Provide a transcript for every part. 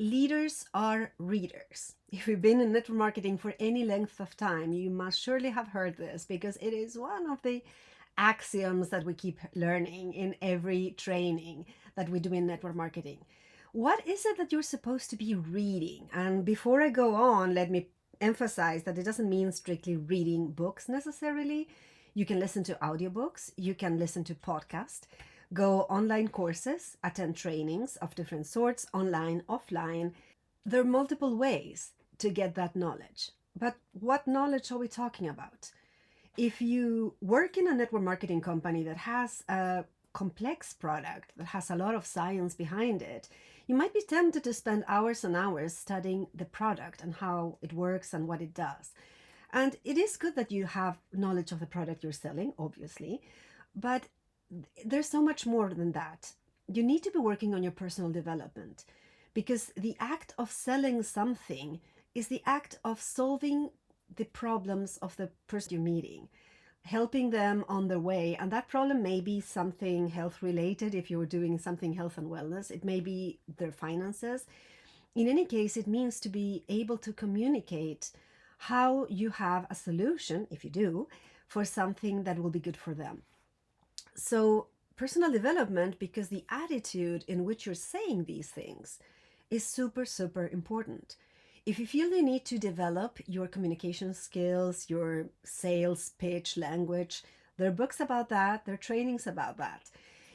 Leaders are readers. If you've been in network marketing for any length of time, you must surely have heard this because it is one of the axioms that we keep learning in every training that we do in network marketing. What is it that you're supposed to be reading? And before I go on, let me emphasize that it doesn't mean strictly reading books necessarily. You can listen to audiobooks, you can listen to podcasts, go online courses, attend trainings of different sorts, online, offline. There are multiple ways to get that knowledge. But what knowledge are we talking about? If you work in a network marketing company that has a complex product, that has a lot of science behind it, you might be tempted to spend hours and hours studying the product and how it works and what it does. And it is good that you have knowledge of the product you're selling, obviously, but there's so much more than that. You need to be working on your personal development because the act of selling something is the act of solving the problems of the person you're meeting, helping them on their way. And that problem may be something health related if you're doing something health and wellness, it may be their finances. In any case, it means to be able to communicate how you have a solution, if you do, for something that will be good for them. So, personal development, because the attitude in which you're saying these things is super, super important. If you feel you need to develop your communication skills, your sales pitch language, there are books about that, there are trainings about that.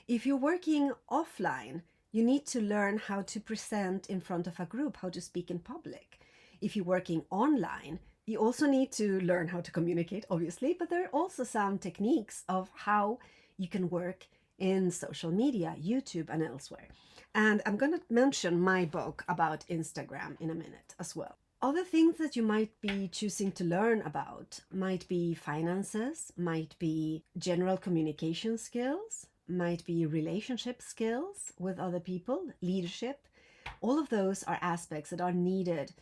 If you're working offline, you need to learn how to present in front of a group, how to speak in public. If you're working online, you also need to learn how to communicate, obviously, but there are also some techniques of how you can work in social media, YouTube, and elsewhere. And I'm going to mention my book about Instagram in a minute as well. Other things that you might be choosing to learn about might be finances, might be general communication skills, might be relationship skills with other people, leadership. All of those are aspects that are needed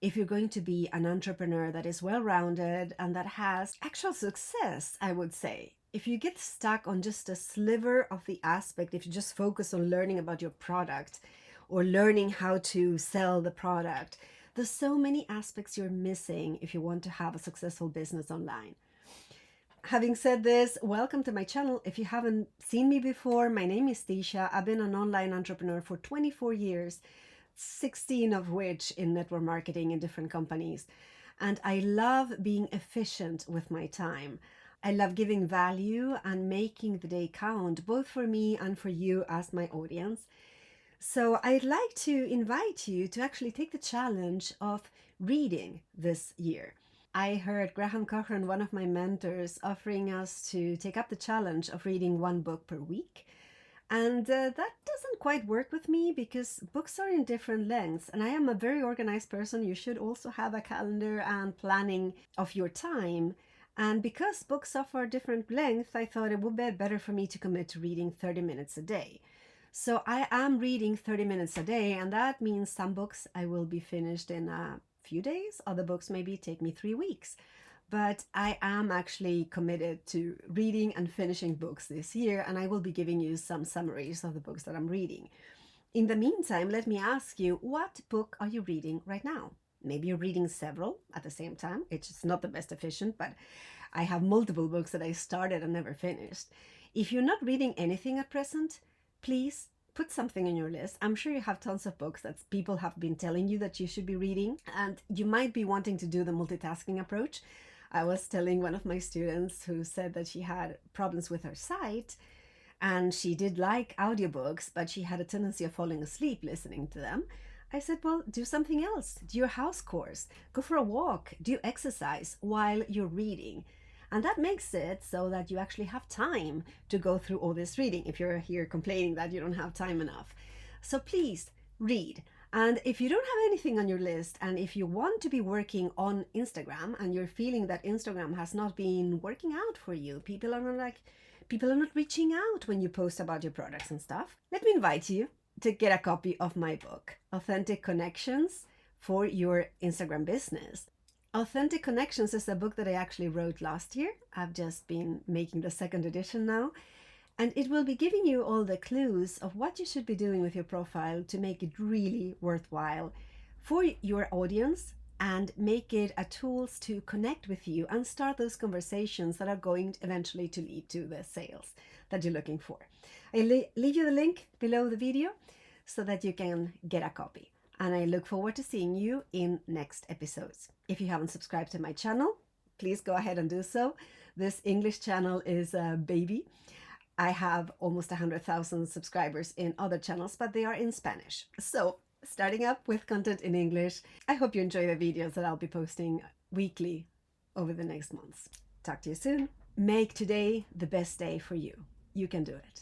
if you're going to be an entrepreneur that is well-rounded and that has actual success, I would say. If you get stuck on just a sliver of the aspect, if you just focus on learning about your product or learning how to sell the product, there's so many aspects you're missing if you want to have a successful business online. Having said this, welcome to my channel. If you haven't seen me before, my name is Tisha. I've been an online entrepreneur for 24 years, 16 of which in network marketing in different companies. And I love being efficient with my time. I love giving value and making the day count, both for me and for you as my audience. So I'd like to invite you to actually take the challenge of reading this year. I heard Graham Cochran, one of my mentors, offering us to take up the challenge of reading one book per week. And that doesn't quite work with me because books are in different lengths. And I am a very organized person. You should also have a calendar and planning of your time. And because books offer different lengths, I thought it would be better for me to commit to reading 30 minutes a day. So I am reading 30 minutes a day, and that means some books I will be finished in a few days. Other books maybe take me 3 weeks. But I am actually committed to reading and finishing books this year, and I will be giving you some summaries of the books that I'm reading. In the meantime, let me ask you, what book are you reading right now? Maybe you're reading several at the same time. It's just not the best efficient, but I have multiple books that I started and never finished. If you're not reading anything at present, please put something on your list. I'm sure you have tons of books that people have been telling you that you should be reading, and you might be wanting to do the multitasking approach. I was telling one of my students who said that she had problems with her sight and she did like audiobooks, but she had a tendency of falling asleep listening to them. I said, well, do something else. Do your house chores, go for a walk, do exercise while you're reading. And that makes it so that you actually have time to go through all this reading if you're here complaining that you don't have time enough. So please read. And if you don't have anything on your list, and if you want to be working on Instagram and you're feeling that Instagram has not been working out for you, people are not reaching out when you post about your products and stuff, let me invite you to get a copy of my book, Authentic Connections for Your Instagram Business. Authentic Connections is a book that I actually wrote last year. I've just been making the second edition now. And it will be giving you all the clues of what you should be doing with your profile to make it really worthwhile for your audience and make it a tools to connect with you and start those conversations that are going eventually to lead to the sales that you're looking for. I leave you the link below the video so that you can get a copy. And I look forward to seeing you in next episodes. If you haven't subscribed to my channel, please go ahead and do so. This English channel is a baby. I have almost 100,000 subscribers in other channels, but they are in Spanish. So starting up with content in English. I hope you enjoy the videos that I'll be posting weekly over the next months. Talk to you soon. Make today the best day for you. You can do it.